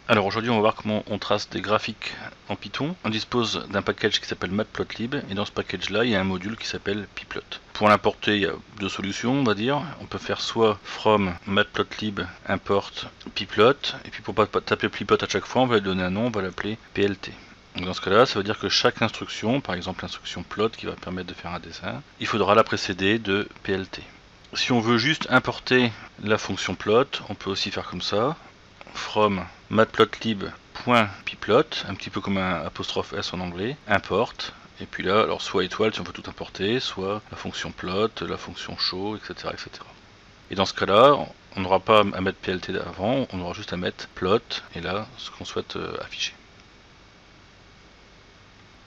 Alors aujourd'hui on va voir comment on trace des graphiques en Python. On dispose d'un package qui s'appelle matplotlib et dans ce package là il y a un module qui s'appelle pyplot. Pour l'importer il y a deux solutions on va dire. On peut faire soit from matplotlib import pyplot et puis pour pas taper pyplot à chaque fois on va lui donner un nom, on va l'appeler plt. Donc dans ce cas là ça veut dire que chaque instruction, par exemple l'instruction plot qui va permettre de faire un dessin, il faudra la précéder de plt. Si on veut juste importer la fonction plot, on peut aussi faire comme ça. From matplotlib.pyplot, un petit peu comme un apostrophe S en anglais, import, et puis là, alors soit étoile si on veut tout importer, soit la fonction plot, la fonction show, etc. etc. Et dans ce cas-là, on n'aura pas à mettre plt avant, on aura juste à mettre plot, et là, ce qu'on souhaite afficher.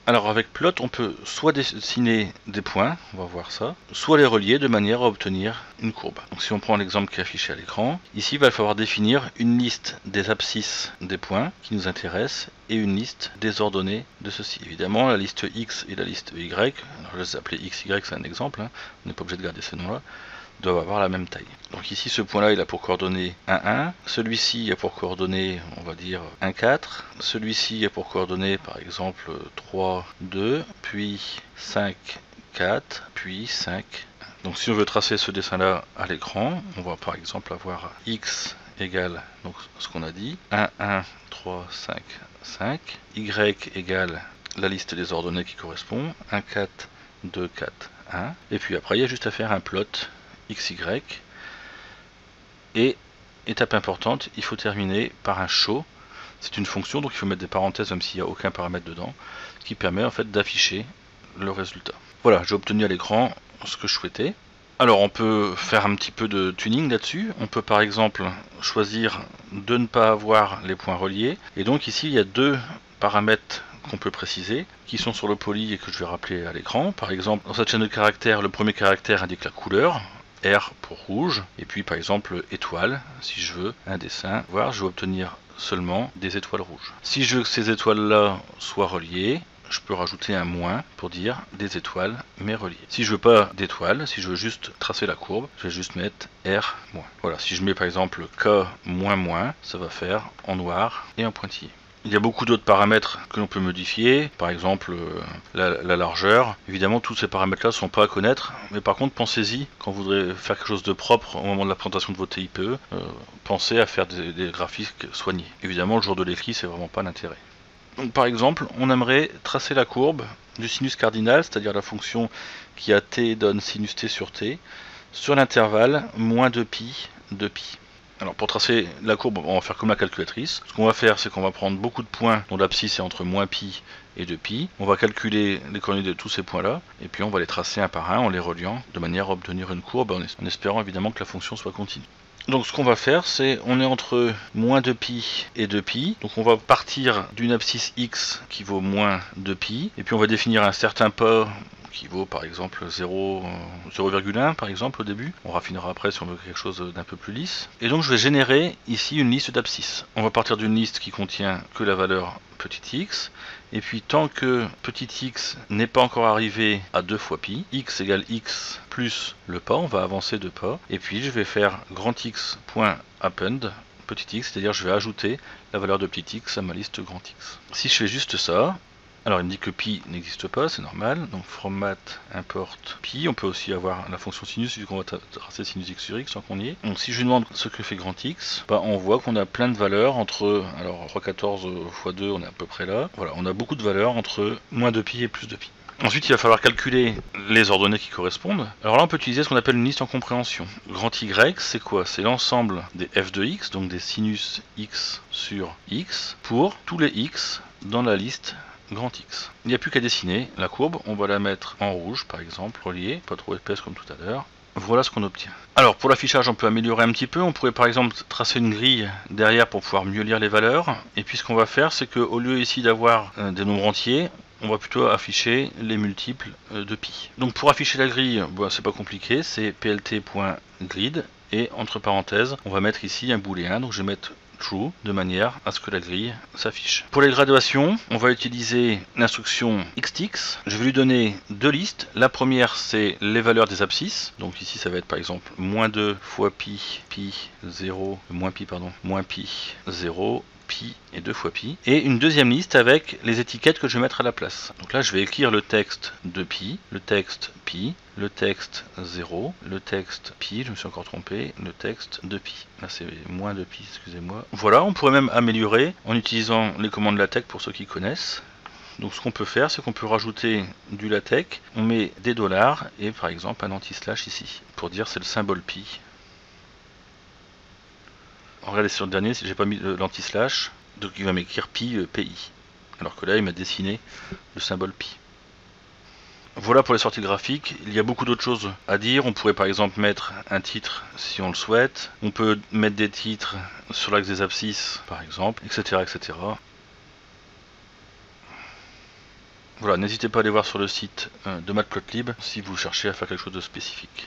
Alors avec plot, on peut soit dessiner des points, on va voir ça, soit les relier de manière à obtenir une courbe. Donc si on prend l'exemple qui est affiché à l'écran, ici il va falloir définir une liste des abscisses des points qui nous intéressent et une liste des ordonnées de ceci. Évidemment la liste X et la liste Y, alors je vais les appeler X, Y, c'est un exemple, hein, on n'est pas obligé de garder ces noms-là, doivent avoir la même taille. Donc ici ce point là il a pour coordonnées 1, 1, celui-ci a pour coordonnées on va dire 1, 4, celui-ci a pour coordonnées par exemple 3, 2, puis 5, 4, puis 5. Donc si on veut tracer ce dessin là à l'écran, on va par exemple avoir X égale donc ce qu'on a dit, 1, 1, 3, 5, 5, Y égale la liste des ordonnées qui correspond, 1, 4, 2, 4, 1, et puis après il y a juste à faire un plot XY. Et étape importante, il faut terminer par un show. C'est une fonction, donc il faut mettre des parenthèses même s'il n'y a aucun paramètre dedans, ce qui permet en fait d'afficher le résultat. Voilà, j'ai obtenu à l'écran ce que je souhaitais. Alors on peut faire un petit peu de tuning là-dessus. On peut par exemple choisir de ne pas avoir les points reliés. Et donc ici il y a deux paramètres qu'on peut préciser, qui sont sur le poly et que je vais rappeler à l'écran. Par exemple, dans cette chaîne de caractères, le premier caractère indique la couleur, R pour rouge, et puis par exemple étoile, si je veux un dessin, voir, je vais obtenir seulement des étoiles rouges. Si je veux que ces étoiles-là soient reliées, je peux rajouter un moins pour dire des étoiles mais reliées. Si je veux pas d'étoiles, si je veux juste tracer la courbe, je vais juste mettre R-. Voilà, si je mets par exemple K-, ça va faire en noir et en pointillé. Il y a beaucoup d'autres paramètres que l'on peut modifier, par exemple la largeur. Évidemment, tous ces paramètres-là ne sont pas à connaître, mais par contre, pensez-y, quand vous voudrez faire quelque chose de propre au moment de la présentation de votre TIPE, pensez à faire des graphiques soignés. Évidemment, le jour de l'écrit, c'est vraiment pas l'intérêt. Donc par exemple, on aimerait tracer la courbe du sinus cardinal, c'est-à-dire la fonction qui à t donne sinus t sur t, sur l'intervalle moins 2pi de pi. Alors pour tracer la courbe, on va faire comme la calculatrice. Ce qu'on va faire, c'est qu'on va prendre beaucoup de points dont l'abscisse est entre moins pi et 2pi. On va calculer les coordonnées de tous ces points-là, et puis on va les tracer un par un en les reliant, de manière à obtenir une courbe, en espérant évidemment que la fonction soit continue. Donc ce qu'on va faire, c'est on est entre moins 2pi et 2pi, donc on va partir d'une abscisse x qui vaut moins 2pi, et puis on va définir un certain pas qui vaut par exemple 0,1 par exemple au début. On raffinera après si on veut quelque chose d'un peu plus lisse. Et donc je vais générer ici une liste d'abscisses. On va partir d'une liste qui contient que la valeur petit x. Et puis tant que petit x n'est pas encore arrivé à 2 fois pi, x égale x plus le pas, on va avancer 2 pas. Et puis je vais faire grand x.append petit x, c'est-à-dire je vais ajouter la valeur de petit x à ma liste grand x. Si je fais juste ça, alors il me dit que pi n'existe pas, c'est normal, donc from mat import pi, on peut aussi avoir la fonction sinus vu qu'on va tracer sinus x sur x sans qu'on y est. Donc si je lui demande ce que fait grand x, bah, on voit qu'on a plein de valeurs entre, alors 314 x 2 on est à peu près là, voilà, on a beaucoup de valeurs entre moins 2pi et plus de pi. Ensuite, il va falloir calculer les ordonnées qui correspondent. Alors là, on peut utiliser ce qu'on appelle une liste en compréhension. Grand Y, c'est quoi? C'est l'ensemble des f de x, donc des sinus x sur x, pour tous les x dans la liste grand X. Il n'y a plus qu'à dessiner la courbe, on va la mettre en rouge par exemple, reliée, pas trop épaisse comme tout à l'heure. Voilà ce qu'on obtient. Alors pour l'affichage on peut améliorer un petit peu, on pourrait par exemple tracer une grille derrière pour pouvoir mieux lire les valeurs. Et puis ce qu'on va faire c'est qu'au lieu ici d'avoir des nombres entiers, on va plutôt afficher les multiples de pi. Donc pour afficher la grille, bon, c'est pas compliqué, c'est plt.grid et entre parenthèses on va mettre ici un booléen, donc je vais mettre true de manière à ce que la grille s'affiche. Pour les graduations, on va utiliser l'instruction xtix. Je vais lui donner deux listes. La première c'est les valeurs des abscisses. Donc ici ça va être par exemple moins 2 fois pi, pi 0, moins pi 0, pi et 2 fois pi. Et une deuxième liste avec les étiquettes que je vais mettre à la place. Donc là, je vais écrire le texte de pi, le texte pi, le texte 0, le texte pi, je me suis encore trompé, le texte de pi. Là, c'est moins de pi, excusez-moi. Voilà, on pourrait même améliorer en utilisant les commandes LaTeX pour ceux qui connaissent. Donc ce qu'on peut faire, c'est qu'on peut rajouter du LaTeX, on met des dollars et par exemple un anti-slash ici, pour dire c'est le symbole pi. Regardez sur le dernier, si j'ai pas mis l'anti-slash, donc il va m'écrire pi PI. Alors que là, il m'a dessiné le symbole pi. Voilà pour les sorties graphiques. Il y a beaucoup d'autres choses à dire. On pourrait par exemple mettre un titre si on le souhaite. On peut mettre des titres sur l'axe des abscisses, par exemple, etc., etc. Voilà, n'hésitez pas à aller voir sur le site de Matplotlib si vous cherchez à faire quelque chose de spécifique.